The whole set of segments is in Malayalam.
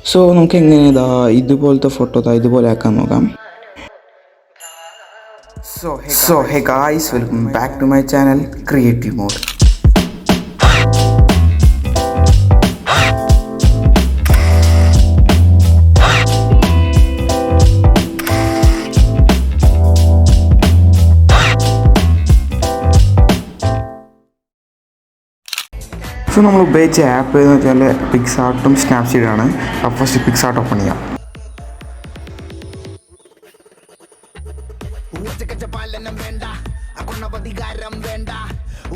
സോ നമുക്ക് എങ്ങനെ ഇതുപോലത്തെ ഫോട്ടോ ഇതുപോലെ ആക്കാൻ നോക്കാം. So hey guys, welcome back to my channel creative mode. So നമ്മൾ ഉപയോഗിച്ച ആപ്പ് എന്ന് വെച്ചാൽ പിക്സാർട്ടും സ്നാപ്സീഡാണ്. അപ്പോൾ ഫസ്റ്റ് പിക്സാർട്ട് ഓപ്പൺ ചെയ്യാം.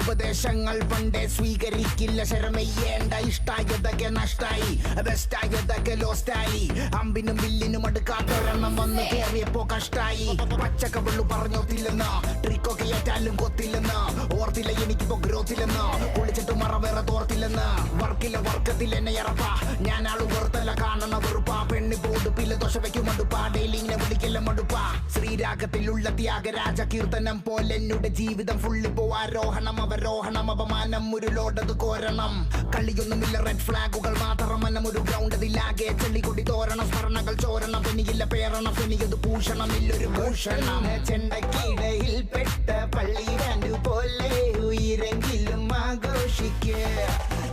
ഉപദേശങ്ങൾ പണ്ടേ സ്വീകരിക്കില്ല, ശരമയ്യേണ്ട. ഇഷ്ടായതൊക്കെ നഷ്ടായി, ബെസ്റ്റായതൊക്കെ ലോസ്റ്റായി. അമ്പിനും വില്ലിനും അടുക്കാത്തൊരെണ്ണം വന്ന് കേറിയപ്പോ കഷ്ടായി. പച്ചക്കവള്ളു പറഞ്ഞോത്തില്ലെന്ന്, ട്രിക്കൊക്കെ ഏറ്റാലും കൊത്തില്ലെന്ന്. ഓർത്തില്ല എനിക്കിപ്പോ ഗ്രോത്തില്ലെന്ന്, കുളിച്ചിട്ട് മറ വേറെ തോർത്തില്ലെന്ന്. വർക്കില്ല വർക്കത്തിൽ എന്നെ ഇറപ്പ, ഞാൻ ആള് വെറുത്തല്ല കാണണ വെറുപ്പ. പെണ്ണി പോടുപ്പില്ല ദോശ വയ്ക്കും മടുപ്പ, ഡെയിലിങ്ങനെ വിളിക്കില്ല മടുപ്പ. ശ്രീരാഗത്തിലുള്ള ത്യാഗരാജ കീർത്തനം പോലെ എന്നുടെ ജീവിതം ഫുള്ളിപ്പോ ആരോഹണം അവരോഹണം. അപമാനം ഒരു ലോഡത് കോരണം, കളിയൊന്നുമില്ല റെഡ് ഫ്ലാഗുകൾ മാത്രം. മനം ഒരു ഗ്രൗണ്ട് അതിലാകെ ചെള്ളിക്കൊടി തോരണം. സ്മരണകൾ ചോരണം, പെനിയില്ല പേരണം, പെനിയത് ഭൂഷണം ഇല്ലൊരു ഭൂഷണം. ചെണ്ടക്കിടയിൽ പെട്ട പള്ളി രണ്ടു പോലെ ഉയരെങ്കിലും ആഘോഷിക്ക്.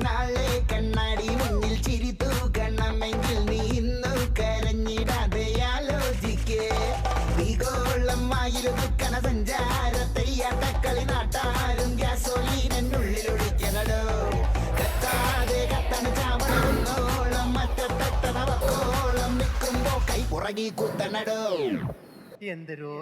നാളെ കണ്ണാടി മുന്നിൽ ചിരി തൂക്കണമെങ്കിൽ നീ ഇന്നു കരഞ്ഞിടാതെ ആലോചിക്ക്. ഭീകോളമായിരുന്ന സഞ്ചാരത്തെയ്യാട്ടക്കളി നാട്ടാരും ഗ്യാസോലീനുള്ളിലൊഴിക്കണടോ. കത്താതെ കത്തണ ചാവണോളം മറ്റത്തെത്തണവക്കോളം നിൽക്കുമ്പോ കൈ പുറകി കുത്തണടോ. എന്തോ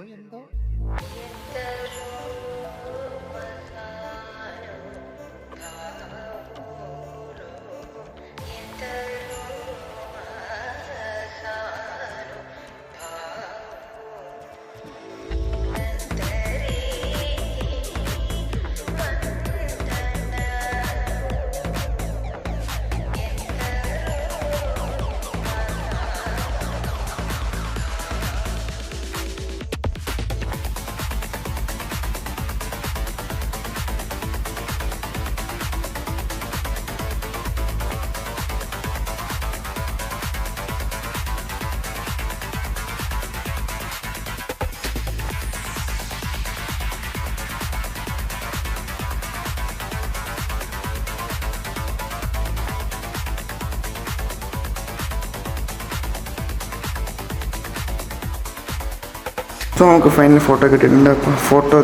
സോ നമുക്ക് ഫൈനൽ ഫോട്ടോ കിട്ടിയിട്ടുണ്ട്. ഫോട്ടോ